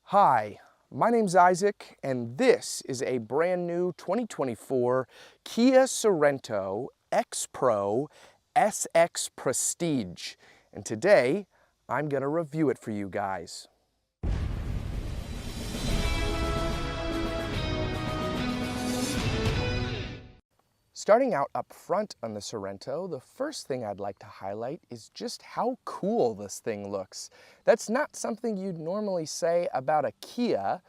Hi, my name's Isaac, and this is a brand new 2024 Kia Sorento X Pro SX Prestige. And today, I'm gonna review it for you guys. Starting out up front on the Sorento, the first thing I'd like to highlight is just how cool this thing looks. That's not something you'd normally say about a Kia,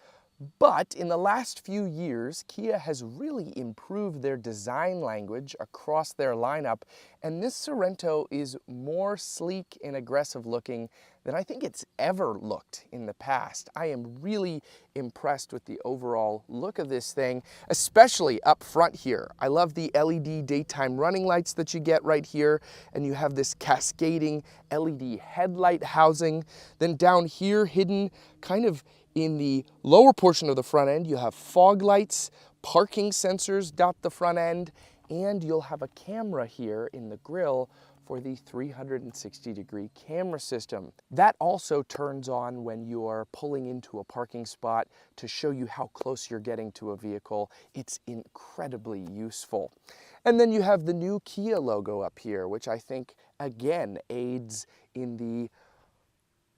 but in the last few years, Kia has really improved their design language across their lineup, and this Sorento is more sleek and aggressive looking than I think it's ever looked in the past. I am really impressed with the overall look of this thing, especially up front here. I love the LED daytime running lights that you get right here, and you have this cascading LED headlight housing. Then down here, hidden kind of in the lower portion of the front end, you have fog lights, parking sensors dot the front end, and you'll have a camera here in the grille for the 360-degree camera system. That also turns on when you are pulling into a parking spot to show you how close you're getting to a vehicle. It's incredibly useful. And then you have the new Kia logo up here, which I think, again, aids in the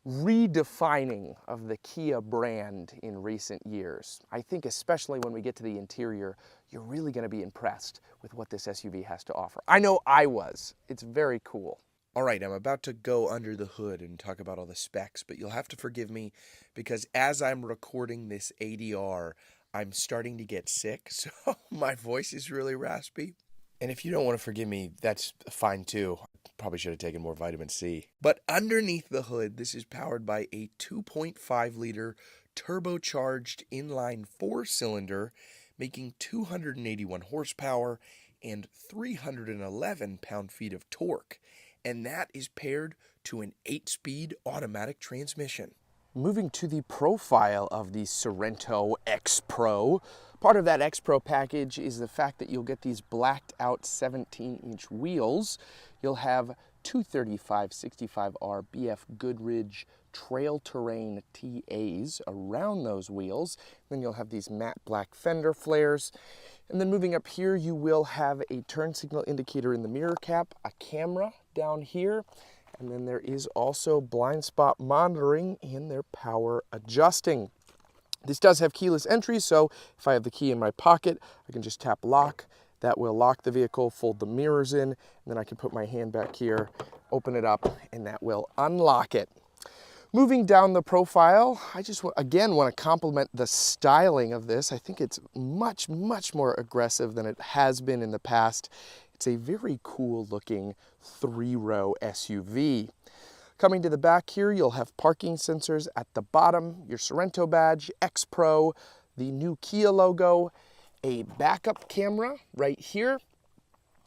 redefining of the Kia brand in recent years. I think especially when we get to the interior, you're really going to be impressed with what this SUV has to offer. I know I was. It's very cool. All right, I'm about to go under the hood and talk about all the specs, but you'll have to forgive me because as I'm recording this ADR, I'm starting to get sick, so my voice is really raspy. And if you don't want to forgive me, that's fine too. Probably should have taken more vitamin C. But underneath the hood, this is powered by a 2.5-liter turbocharged inline 4-cylinder, making 281 horsepower and 311 pound-feet of torque. And that is paired to an 8-speed automatic transmission. Moving to the profile of the Sorento X Pro, part of that X Pro package is the fact that you'll get these blacked out 17-inch wheels. You'll have 235/65R BF Goodrich trail terrain TAs around those wheels. Then you'll have these matte black fender flares. And then moving up here, you will have a turn signal indicator in the mirror cap, a camera down here, and then there is also blind spot monitoring and their power adjusting. This does have keyless entry, so if I have the key in my pocket, I can just tap lock. That will lock the vehicle, fold the mirrors in, and then I can put my hand back here, open it up, and that will unlock it. Moving down the profile, I just again want to compliment the styling of this. I think it's much, much more aggressive than it has been in the past. It's a very cool looking 3-row SUV. Coming to the back here, you'll have parking sensors at the bottom, your Sorento badge, X Pro, the new Kia logo, a backup camera right here,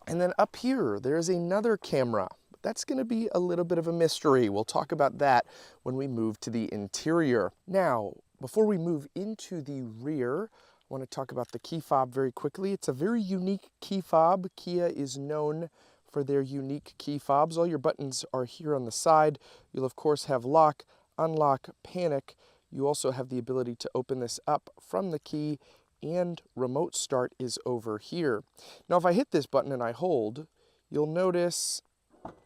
and then up here, there's another camera. That's going to be a little bit of a mystery. We'll talk about that when we move to the interior. Now, before we move into the rear, I want to talk about the key fob very quickly. It's a very unique key fob. Kia is known for their unique key fobs. All your buttons are here on the side. You'll of course have lock, unlock, panic. You also have the ability to open this up from the key, and remote start is over here. Now if I hit this button and I hold, you'll notice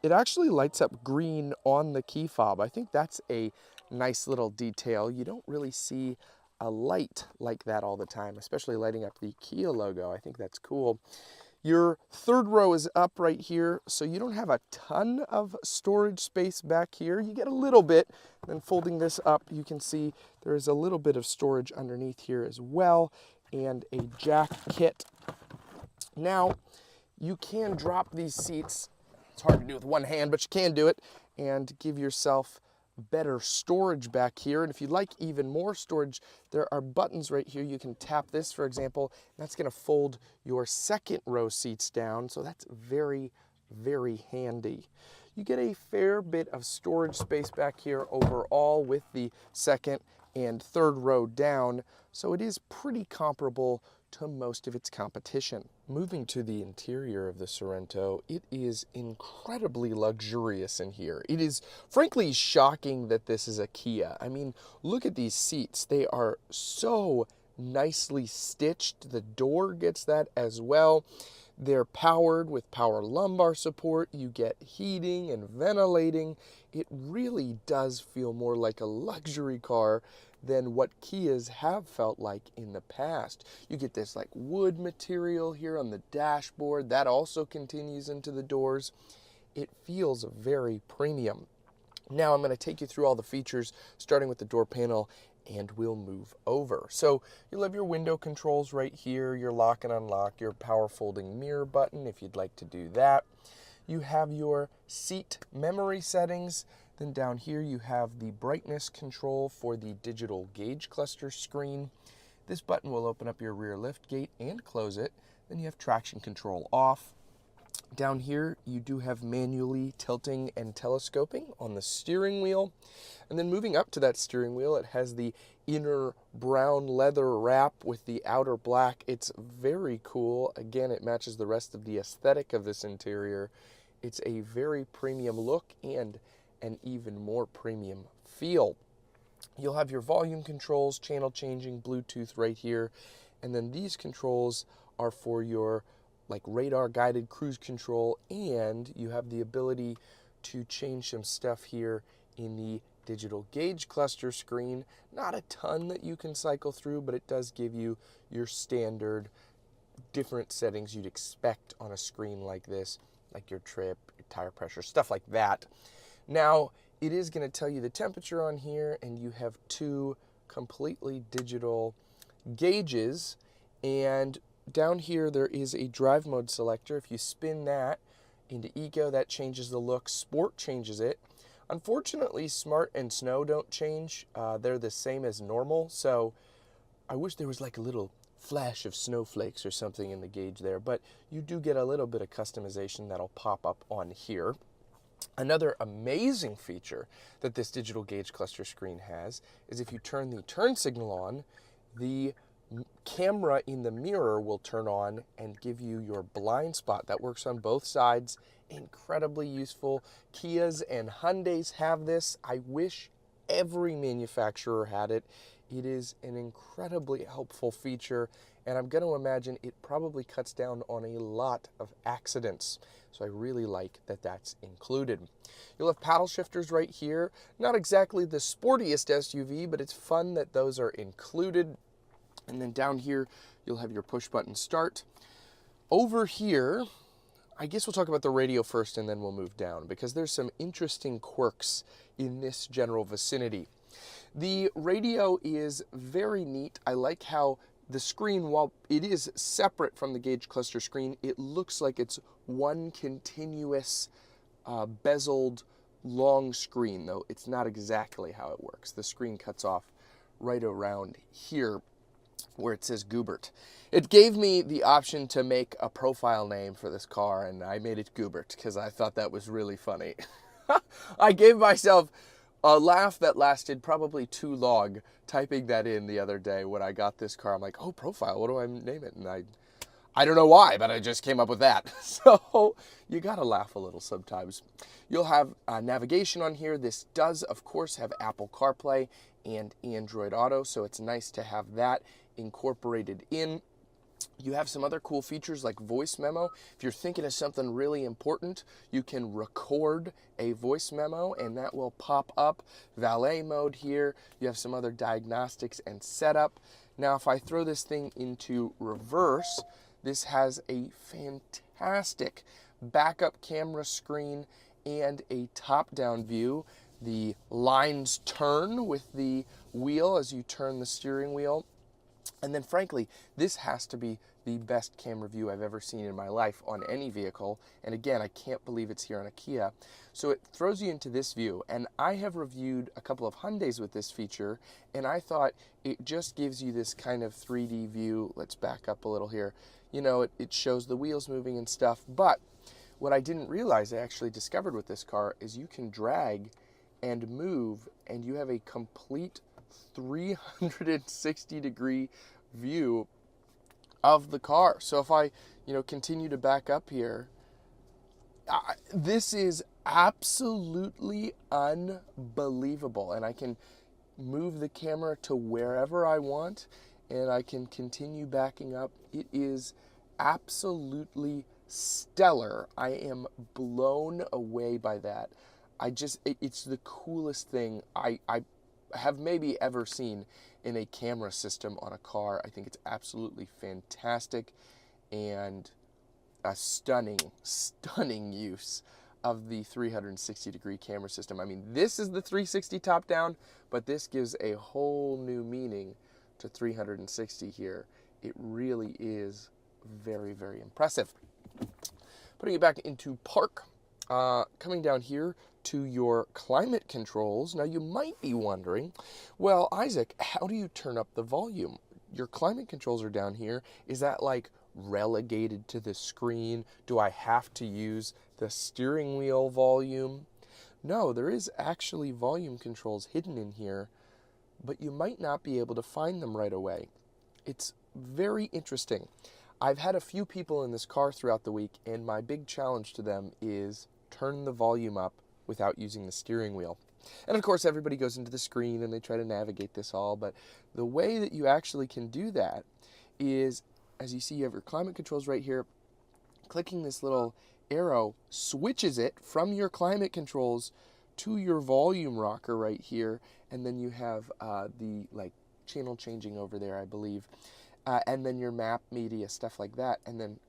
it actually lights up green on the key fob. I think that's a nice little detail. You don't really see a light like that all the time, especially lighting up the Kia logo. I think that's cool. Your third row is up right here, so you don't have a ton of storage space back here. You get a little bit, then folding this up, you can see there is a little bit of storage underneath here as well, and a jack kit. Now, you can drop these seats. It's hard to do with one hand, but you can do it, and give yourself better storage back here. And if you'd like even more storage, there are buttons right here. You can tap this, for example, and that's going to fold your second row seats down. So that's very, very handy. You get a fair bit of storage space back here overall with the second and third row down. so it is pretty comparable to most of its competition. Moving to the interior of the Sorento, it is incredibly luxurious in here. It is frankly shocking that this is a Kia. I mean, look at these seats. They are so nicely stitched. The door gets that as well. They're powered with power lumbar support. You get heating and ventilating. It really does feel more like a luxury car than what Kias have felt like in the past. You get this like wood material here on the dashboard. That also continues into the doors. It feels very premium. Now I'm going to take you through all the features, starting with the door panel, and we'll move over. So you'll have your window controls right here, your lock and unlock, your power folding mirror button if you'd like to do that. You have your seat memory settings. Then down here you have the brightness control for the digital gauge cluster screen. This button will open up your rear lift gate and close it. Then you have traction control off. Down here you do have manually tilting and telescoping on the steering wheel. And then moving up to that steering wheel, it has the inner brown leather wrap with the outer black. It's very cool. Again, it matches the rest of the aesthetic of this interior. It's a very premium look and an even more premium feel. You'll have your volume controls, channel changing, Bluetooth right here. And then these controls are for your like radar guided cruise control, and you have the ability to change some stuff here in the digital gauge cluster screen. Not a ton that you can cycle through, but it does give you your standard different settings you'd expect on a screen like this, like your trip, your tire pressure, stuff like that. Now, it is going to tell you the temperature on here, and you have two completely digital gauges, and down here there is a drive mode selector. If you spin that into Eco, that changes the look. Sport changes it. Unfortunately, Smart and Snow don't change. They're the same as normal, so I wish there was like a little flash of snowflakes or something in the gauge there, but you do get a little bit of customization that'll pop up on here. Another amazing feature that this digital gauge cluster screen has is if you turn the turn signal on, the camera in the mirror will turn on and give you your blind spot. That works on both sides. Incredibly useful. Kias and Hyundais have this. I wish every manufacturer had it. It is an incredibly helpful feature, and I'm going to imagine it probably cuts down on a lot of accidents. So I really like that that's included. You'll have paddle shifters right here. Not exactly the sportiest SUV, but it's fun that those are included. And then down here, you'll have your push button start. Over here, I guess we'll talk about the radio first and then we'll move down, because there's some interesting quirks in this general vicinity. The radio is very neat. I like how the screen, while it is separate from the gauge cluster screen, it looks like it's one continuous bezeled long screen, though it's not exactly how it works. The screen cuts off right around here where it says Goobert. It gave me the option to make a profile name for this car, and I made it Goobert because I thought that was really funny. I gave myself a laugh that lasted probably too long typing that in the other day when I got this car. I'm like, oh, profile, what do I name it? And I don't know why, but I just came up with that. So you gotta laugh a little sometimes. You'll have navigation on here. This does, of course, have Apple CarPlay and Android Auto, so it's nice to have that incorporated in. You have some other cool features like voice memo. If you're thinking of something really important, you can record a voice memo and that will pop up. Valet mode here. You have some other diagnostics and setup. Now, if I throw this thing into reverse, this has a fantastic backup camera screen and a top-down view. The lines turn with the wheel as you turn the steering wheel. And then frankly, this has to be the best camera view I've ever seen in my life on any vehicle. And again, I can't believe it's here on a Kia. So it throws you into this view. And I have reviewed a couple of Hyundais with this feature, and I thought it just gives you this kind of 3D view. Let's back up a little here. You know, it shows the wheels moving and stuff. But what I didn't realize I actually discovered with this car is you can drag and move, and you have a complete 360 degree view of the car. So if I, continue to back up here, this is absolutely unbelievable. And I can move the camera to wherever I want, and I can continue backing up. It is absolutely stellar. I am blown away by that. It's the coolest thing I have maybe ever seen in a camera system on a car. I think it's absolutely fantastic and a stunning, stunning use of the 360 degree camera system. I mean, this is the 360 top down, but this gives a whole new meaning to 360 here. It really is very, very impressive. Putting it back into park, coming down here to your climate controls. Now you might be wondering, well, Isaac, how do you turn up the volume? Your climate controls are down here. Is that like relegated to the screen? Do I have to use the steering wheel volume? No, there is actually volume controls hidden in here, but you might not be able to find them right away. It's very interesting. I've had a few people in this car throughout the week, and my big challenge to them is turn the volume up without using the steering wheel. And of course, everybody goes into the screen and they try to navigate this all, but the way that you actually can do that is, as you see, you have your climate controls right here. Clicking this little arrow switches it from your climate controls to your volume rocker right here, and then you have the channel changing over there, I believe, and then your map, media, stuff like that, and then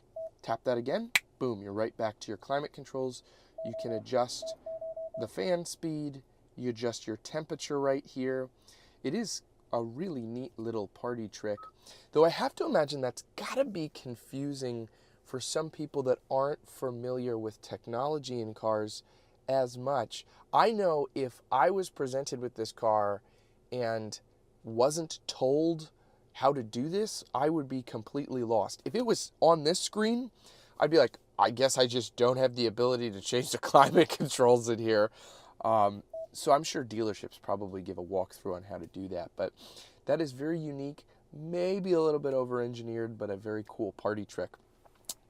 tap that again, boom, you're right back to your climate controls. You can adjust the fan speed, you adjust your temperature right here. It is a really neat little party trick, though I have to imagine that's gotta be confusing for some people that aren't familiar with technology in cars as much. I know if I was presented with this car and wasn't told how to do this, I would be completely lost. If it was on this screen, I'd be like, I guess I just don't have the ability to change the climate controls in here. So I'm sure dealerships probably give a walkthrough on how to do that. But that is very unique, maybe a little bit over-engineered, but a very cool party trick.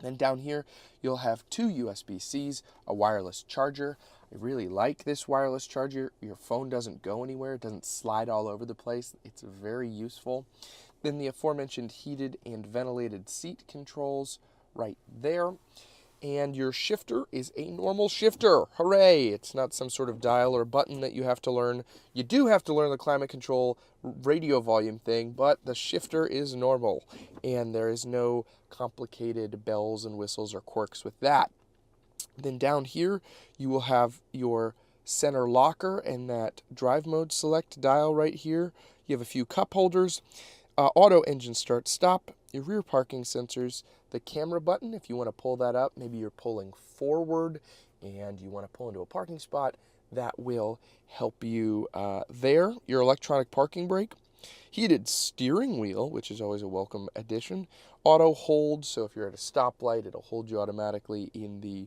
Then down here, you'll have two USB-Cs, a wireless charger. I really like this wireless charger. Your phone doesn't go anywhere. It doesn't slide all over the place. It's very useful. Then the aforementioned heated and ventilated seat controls right there. And your shifter is a normal shifter. Hooray! It's not some sort of dial or button that you have to learn. You do have to learn the climate control radio volume thing, but the shifter is normal. And there is no complicated bells and whistles or quirks with that. Then down here, you will have your center locker and that drive mode select dial right here. You have a few cup holders, auto engine start stop, your rear parking sensors, the camera button, if you want to pull that up, maybe you're pulling forward and you want to pull into a parking spot, that will help you there. Your electronic parking brake, heated steering wheel, which is always a welcome addition, auto hold, so if you're at a stoplight, it'll hold you automatically in the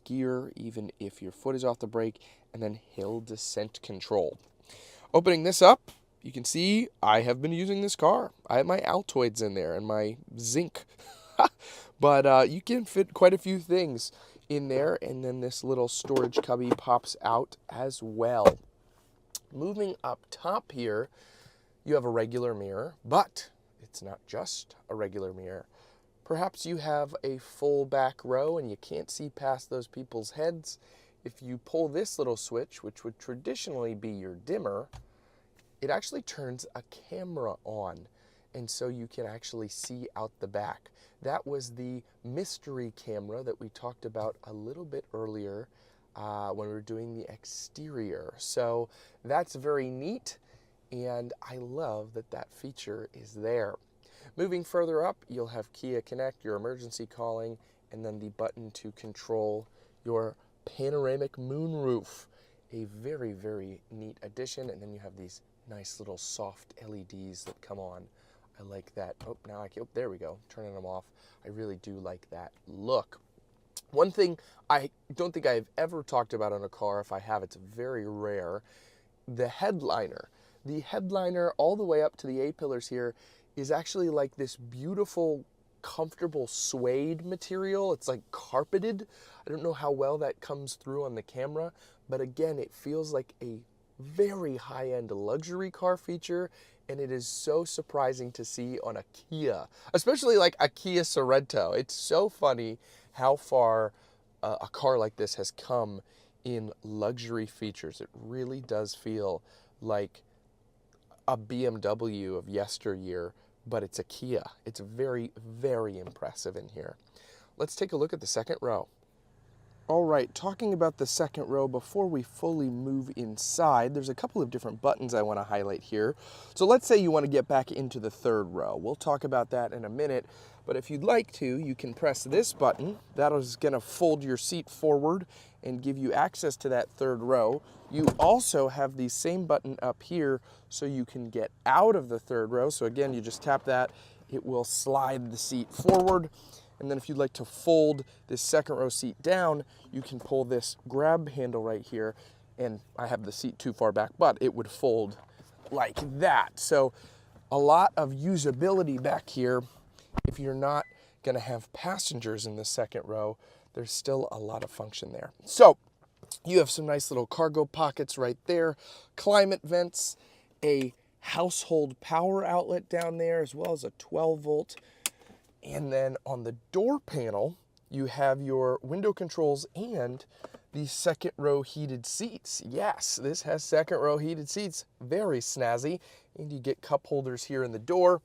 gear, even if your foot is off the brake, and then hill descent control. Opening this up, you can see I have been using this car. I have my Altoids in there and my zinc. But you can fit quite a few things in there, and then this little storage cubby pops out as well. Moving up top here, you have a regular mirror, but it's not just a regular mirror. Perhaps you have a full back row and you can't see past those people's heads. If you pull this little switch, which would traditionally be your dimmer, it actually turns a camera on, and so you can actually see out the back. That was the mystery camera that we talked about a little bit earlier when we were doing the exterior. So that's very neat, and I love that that feature is there. Moving further up, you'll have Kia Connect, your emergency calling, and then the button to control your panoramic moonroof. A very, very neat addition, and then you have these nice little soft LEDs that come on. I like that. Oh, there we go, turning them off. I really do like that look. One thing I don't think I've ever talked about on a car, if I have, it's very rare, the headliner. the headliner all the way up to the A-pillars here is actually like this beautiful, comfortable suede material. It's like carpeted. I don't know how well that comes through on the camera, but again, it feels like a very high-end luxury car feature, and it is so surprising to see on a Kia, especially like a Kia Sorento. It's so funny how far a car like this has come in luxury features. It really does feel like a BMW of yesteryear, but it's a Kia. It's very, very impressive in here. Let's take a look at the second row. All right, talking about the second row, before we fully move inside, there's a couple of different buttons I want to highlight here. So let's say you want to get back into the third row. We'll talk about that in a minute, but if you'd like to, you can press this button. That is going to fold your seat forward and give you access to that third row. You also have the same button up here so you can get out of the third row. So again, you just tap that, it will slide the seat forward. And then if you'd like to fold this second row seat down, you can pull this grab handle right here, and I have the seat too far back, but it would fold like that. So a lot of usability back here. If you're not gonna have passengers in the second row, there's still a lot of function there. So you have some nice little cargo pockets right there, climate vents, a household power outlet down there, as well as a 12 volt. And then on the door panel, you have your window controls and the second row heated seats. Yes, this has second row heated seats. Very snazzy. And you get cup holders here in the door.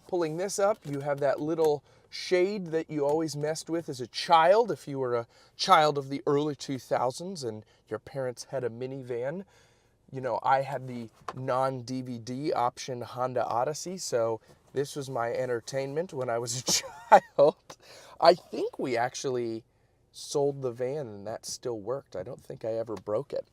Pulling this up, you have that little shade that you always messed with as a child. If you were a child of the early 2000s and your parents had a minivan. You know, I had the non-DVD option Honda Odyssey, so this was my entertainment when I was a child. I think we actually sold the van and that still worked. I don't think I ever broke it.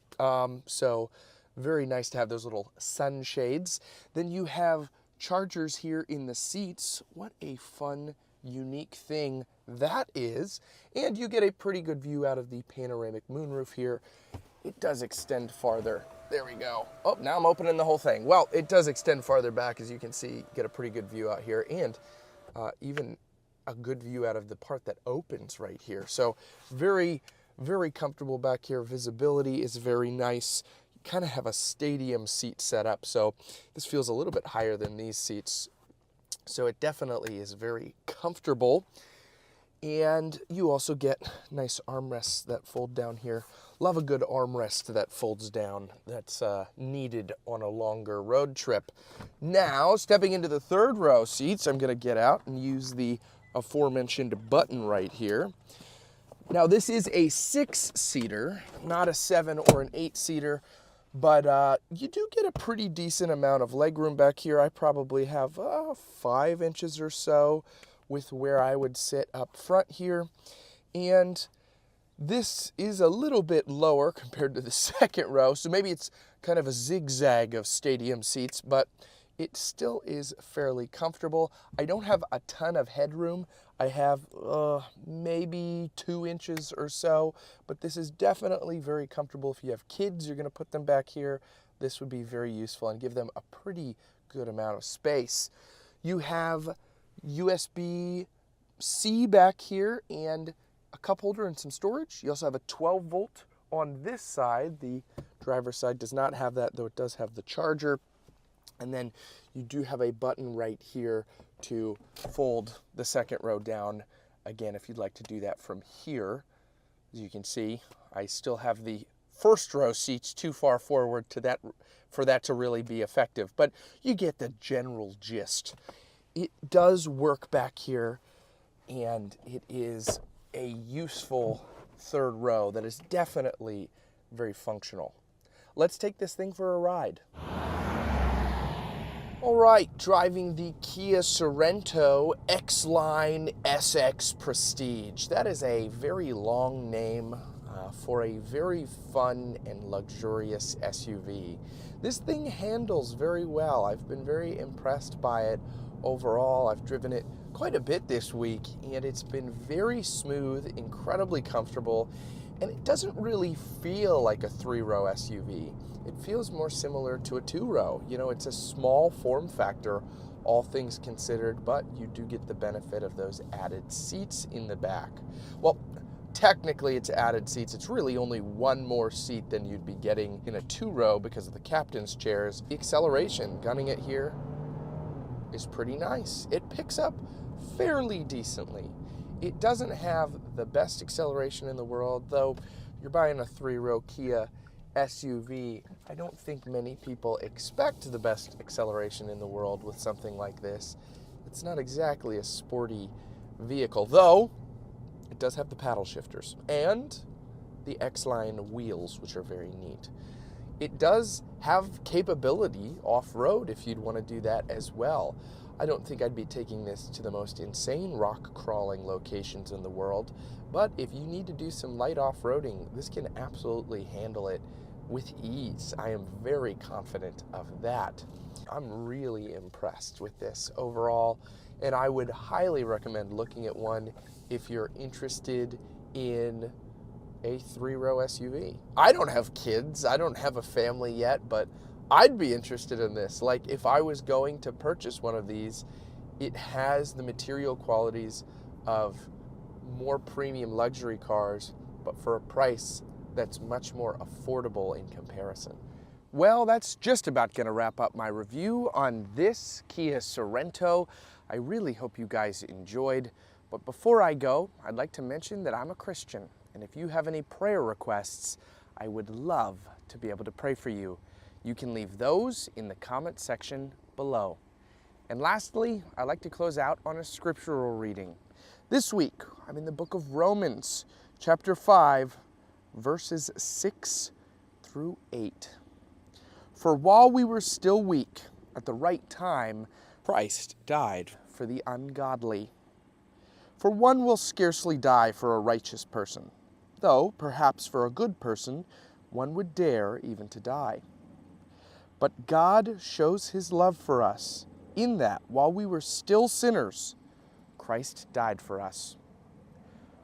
So very nice to have those little sunshades. Then you have chargers here in the seats. What a fun, unique thing that is. And you get a pretty good view out of the panoramic moonroof here. It does extend farther. There we go. Oh, now I'm opening the whole thing. Well, it does extend farther back, as you can see. Get a pretty good view out here, and even a good view out of the part that opens right here. So very, very comfortable back here. Visibility is very nice. You kind of have a stadium seat set up, so this feels a little bit higher than these seats. So it definitely is very comfortable. And you also get nice armrests that fold down here. Love a good armrest that folds down. That's needed on a longer road trip. Now, stepping into the third row seats, I'm gonna get out and use the aforementioned button right here. Now, this is a 6-seater, not a 7 or an 8-seater, but you do get a pretty decent amount of legroom back here. I probably have 5 inches or so with where I would sit up front here. And this is a little bit lower compared to the second row, so maybe it's kind of a zigzag of stadium seats, but it still is fairly comfortable. I don't have a ton of headroom. I have maybe 2 inches or so, but this is definitely very comfortable. If you have kids, you're gonna put them back here. This would be very useful and give them a pretty good amount of space. You have USB-C back here and a cup holder and some storage. You also have a 12 volt on this side. The driver's side does not have that, though it does have the charger. And then you do have a button right here to fold the second row down. Again, if you'd like to do that from here, as you can see, I still have the first row seats too far forward to that for that to really be effective, but you get the general gist. It does work back here, and it is a useful third row that is definitely very functional. Let's take this thing for a ride. All right, driving the Kia Sorento X-Line SX Prestige. That is a very long name for a very fun and luxurious SUV. This thing handles very well. I've been very impressed by it overall. I've driven it quite a bit this week, and it's been very smooth, incredibly comfortable, And it doesn't really feel like a 3-row SUV. It feels more similar to a 2-row. You know, it's a small form factor, all things considered, but you do get the benefit of those added seats in the back. Well, technically it's added seats. It's really only one more seat than you'd be getting in a 2-row because of the captain's chairs. The acceleration, gunning it here, is pretty nice. It picks up fairly decently. It doesn't have the best acceleration in the world, though you're buying a 3-row Kia SUV. I don't think many people expect the best acceleration in the world with something like this. It's not exactly a sporty vehicle, though it does have the paddle shifters and the X-Line wheels, which are very neat. It does have capability off-road if you'd want to do that as well. I don't think I'd be taking this to the most insane rock crawling locations in the world, but if you need to do some light off-roading, this can absolutely handle it with ease. I am very confident of that. I'm really impressed with this overall, and I would highly recommend looking at one if you're interested in a 3-row SUV. I don't have kids, I don't have a family yet, but I'd be interested in this. Like, if I was going to purchase one of these, it has the material qualities of more premium luxury cars, but for a price that's much more affordable in comparison. Well, that's just about gonna wrap up my review on this Kia Sorento. I really hope you guys enjoyed, but before I go, I'd like to mention that I'm a Christian, and if you have any prayer requests, I would love to be able to pray for you. You can leave those in the comment section below. And lastly, I'd like to close out on a scriptural reading. This week, I'm in the book of Romans, chapter 5, verses 6 through 8. For while we were still weak, at the right time, Christ died for the ungodly. For one will scarcely die for a righteous person, though perhaps for a good person one would dare even to die. But God shows his love for us, in that while we were still sinners, Christ died for us.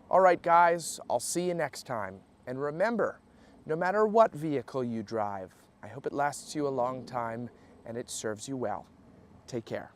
All right, guys, I'll see you next time. And remember, no matter what vehicle you drive, I hope it lasts you a long time and it serves you well. Take care.